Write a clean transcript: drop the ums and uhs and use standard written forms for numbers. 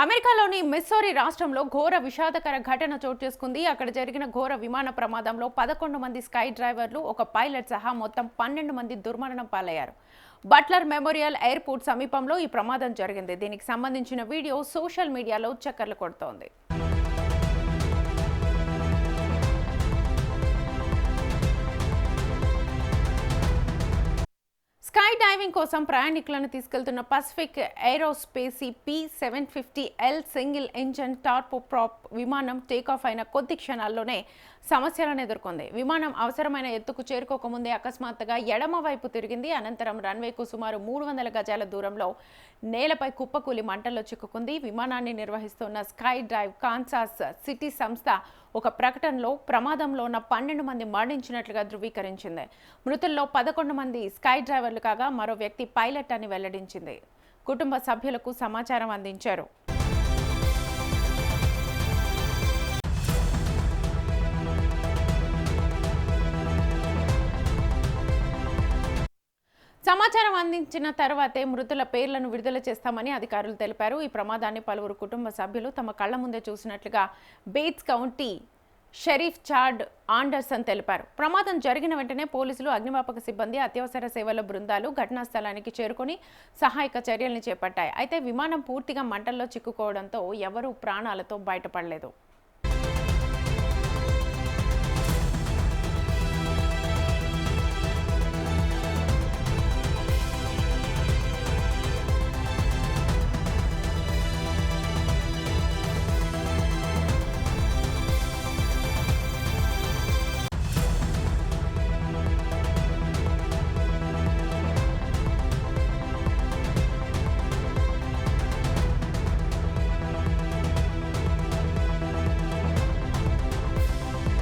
అమెరికాలోని మిస్సౌరీ రాష్ట్రంలో ఘోర విషాదకర ఘటన చోటు చేసుకుంది. అక్కడ జరిగిన ఘోర విమాన ప్రమాదంలో 11 మంది స్కై డ్రైవర్లు, ఒక పైలట్ సహా మొత్తం 12 మంది దుర్మరణం పాలయ్యారు. బట్లర్ మెమోరియల్ ఎయిర్పోర్ట్ సమీపంలో ఈ ప్రమాదం జరిగింది. దీనికి సంబంధించిన వీడియో సోషల్ మీడియాలో చక్కర్లు కొడుతోంది. స్కై డైవింగ్ కోసం ప్రయాణికులను తీసుకెళ్తున్న Pacific Aerospace P750L single engine turboprop విమానం టేకాఫ్ అయిన కొద్ది క్షణాల్లోనే సమస్యలను ఎదుర్కొంది. విమానం అవసరమైన ఎత్తుకు చేరుకోకముందే అకస్మాత్తుగా ఎడమ వైపు తిరిగింది. అనంతరం రన్వేకు సుమారు 300 గజాల దూరంలో నేలపై కుప్పకూలి మంటల్లో చిక్కుకుంది. విమానాన్ని నిర్వహిస్తున్న స్కై డ్రైవ్ కాన్సాస్ సిటీ సంస్థ ఒక ప్రకటనలో ప్రమాదంలో ఉన్న 12 మంది మరణించినట్లుగా ధృవీకరించింది. మృతుల్లో 11 మంది స్కై డ్రైవర్లు కాగా మరో వ్యక్తి పైలట్ అని వెల్లడించింది. కుటుంబ సభ్యులకు సమాచారం అందించారు. సమాచారం అందించిన తర్వాతే మృతుల పేర్లను విడుదల చేస్తామని అధికారులు తెలిపారు. ఈ ప్రమాదాన్ని పలువురు కుటుంబ సభ్యులు తమ కళ్ల ముందే చూసినట్లుగా beats county Sharif Chad Anderson తెలిపారు. ప్రమాదం జరిగిన వెంటనే పోలీసులు, అగ్నిమాపక సిబ్బంది, అత్యవసర సేవల బృందాలు ఘటనా స్థలానికి చేరుకుని సహాయక చర్యల్ని చేపట్టాయి. అయితే విమానం పూర్తిగా మంటల్లో చిక్కుకోవడంతో ఎవరూ ప్రాణాలతో బయటపడలేదు.